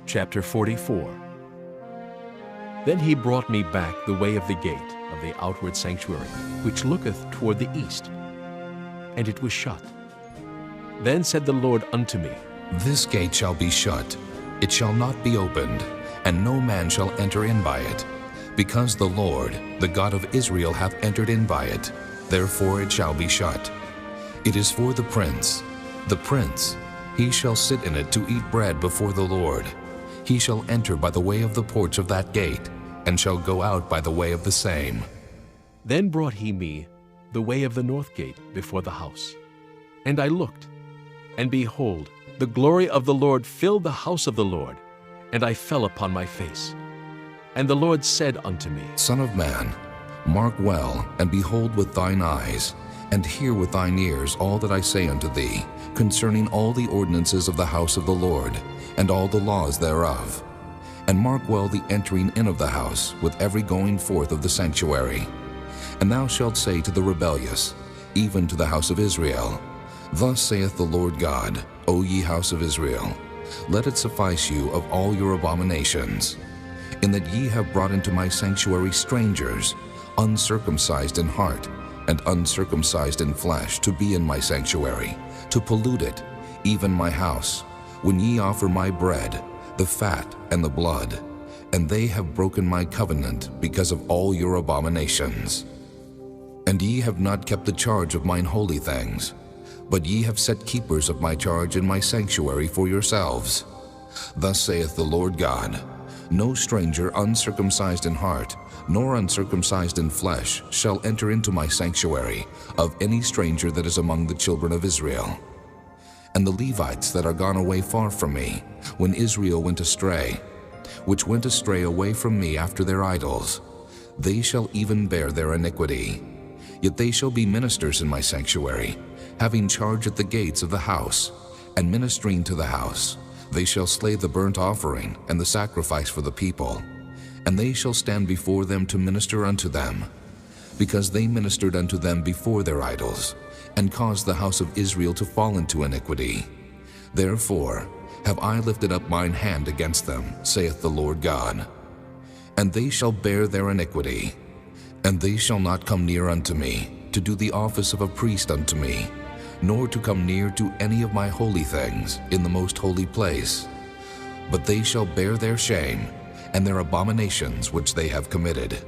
Chapter 44. Then he brought me back the way of the gate of the outward sanctuary, which looketh toward the east, and it was shut. Then said the Lord unto me, This gate shall be shut, it shall not be opened, and no man shall enter in by it, because the Lord, the God of Israel, hath entered in by it. Therefore it shall be shut. It is for the prince, he shall sit in it to eat bread before the Lord. He shall enter by the way of the porch of that gate, and shall go out by the way of the same. Then brought he me the way of the north gate before the house. And I looked, and behold, the glory of the Lord filled the house of the Lord, and I fell upon my face. And the Lord said unto me, Son of man, mark well, and behold with thine eyes, and hear with thine ears all that I say unto thee, concerning all the ordinances of the house of the Lord, and all the laws thereof. And mark well the entering in of the house, with every going forth of the sanctuary. And thou shalt say to the rebellious, even to the house of Israel, Thus saith the Lord God, O ye house of Israel, let it suffice you of all your abominations, in that ye have brought into my sanctuary strangers, uncircumcised in heart, and uncircumcised in flesh, to be in my sanctuary, to pollute it, even my house, when ye offer my bread, the fat and the blood, and they have broken my covenant because of all your abominations. And ye have not kept the charge of mine holy things, but ye have set keepers of my charge in my sanctuary for yourselves. Thus saith the Lord God, No stranger uncircumcised in heart, nor uncircumcised in flesh, shall enter into my sanctuary, of any stranger that is among the children of Israel. And the Levites that are gone away far from me, when Israel went astray, which went astray away from me after their idols, they shall even bear their iniquity. Yet they shall be ministers in my sanctuary, having charge at the gates of the house, and ministering to the house. They shall slay the burnt offering and the sacrifice for the people, and they shall stand before them to minister unto them, because they ministered unto them before their idols, and caused the house of Israel to fall into iniquity. Therefore have I lifted up mine hand against them, saith the Lord God. And they shall bear their iniquity, and they shall not come near unto me, to do the office of a priest unto me, nor to come near to any of my holy things in the most holy place. But they shall bear their shame, and their abominations which they have committed.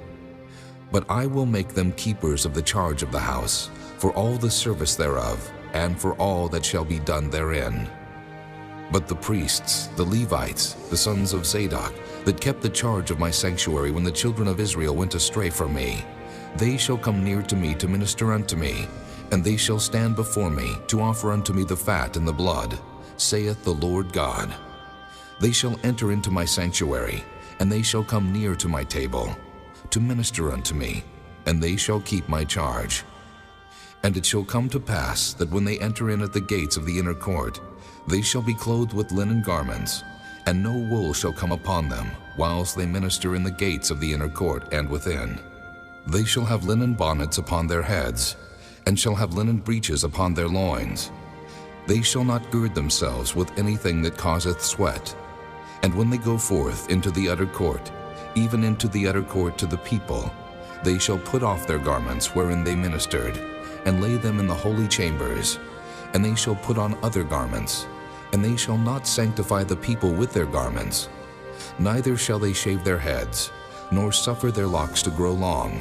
But I will make them keepers of the charge of the house, for all the service thereof, and for all that shall be done therein. But the priests, the Levites, the sons of Zadok, that kept the charge of my sanctuary when the children of Israel went astray from me, they shall come near to me to minister unto me, and they shall stand before me to offer unto me the fat and the blood, saith the Lord God. They shall enter into my sanctuary, and they shall come near to my table, to minister unto me, and they shall keep my charge. And it shall come to pass that when they enter in at the gates of the inner court, they shall be clothed with linen garments, and no wool shall come upon them, whilst they minister in the gates of the inner court and within. They shall have linen bonnets upon their heads, and shall have linen breeches upon their loins. They shall not gird themselves with anything that causeth sweat. And when they go forth into the utter court, even into the utter court to the people, they shall put off their garments wherein they ministered, and lay them in the holy chambers, and they shall put on other garments, and they shall not sanctify the people with their garments. Neither shall they shave their heads, nor suffer their locks to grow long.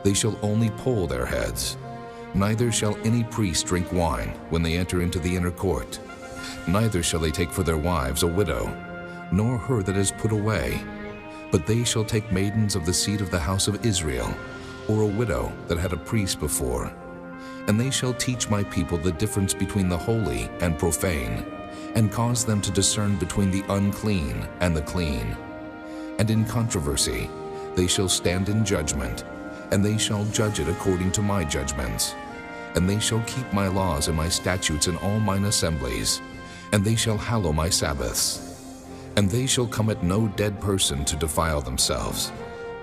They shall only poll their heads. Neither shall any priest drink wine when they enter into the inner court. Neither shall they take for their wives a widow, nor her that is put away. But they shall take maidens of the seed of the house of Israel, or a widow that had a priest before. And they shall teach my people the difference between the holy and profane, and cause them to discern between the unclean and the clean. And in controversy they shall stand in judgment, and they shall judge it according to my judgments. And they shall keep my laws and my statutes in all mine assemblies, and they shall hallow my Sabbaths. And they shall come at no dead person to defile themselves,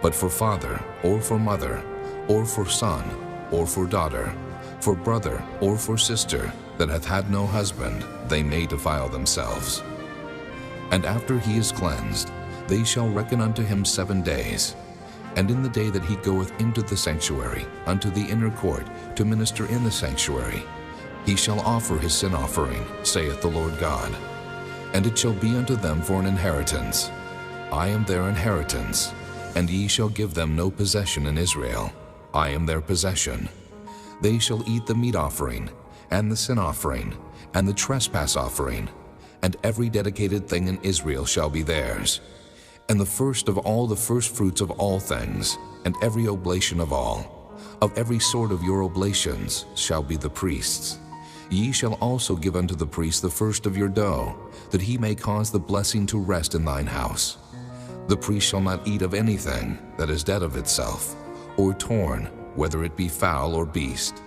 but for father, or for mother, or for son, or for daughter, for brother, or for sister, that hath had no husband, they may defile themselves. And after he is cleansed, they shall reckon unto him 7 days. And in the day that he goeth into the sanctuary, unto the inner court, to minister in the sanctuary, he shall offer his sin offering, saith the Lord God. And it shall be unto them for an inheritance. I am their inheritance, and ye shall give them no possession in Israel. I am their possession. They shall eat the meat offering, and the sin offering, and the trespass offering, and every dedicated thing in Israel shall be theirs. And the first of all the firstfruits of all things, and every oblation of all, of every sort of your oblations, shall be the priest's. Ye shall also give unto the priest the first of your dough, that he may cause the blessing to rest in thine house. The priest shall not eat of anything that is dead of itself, or torn, whether it be fowl or beast.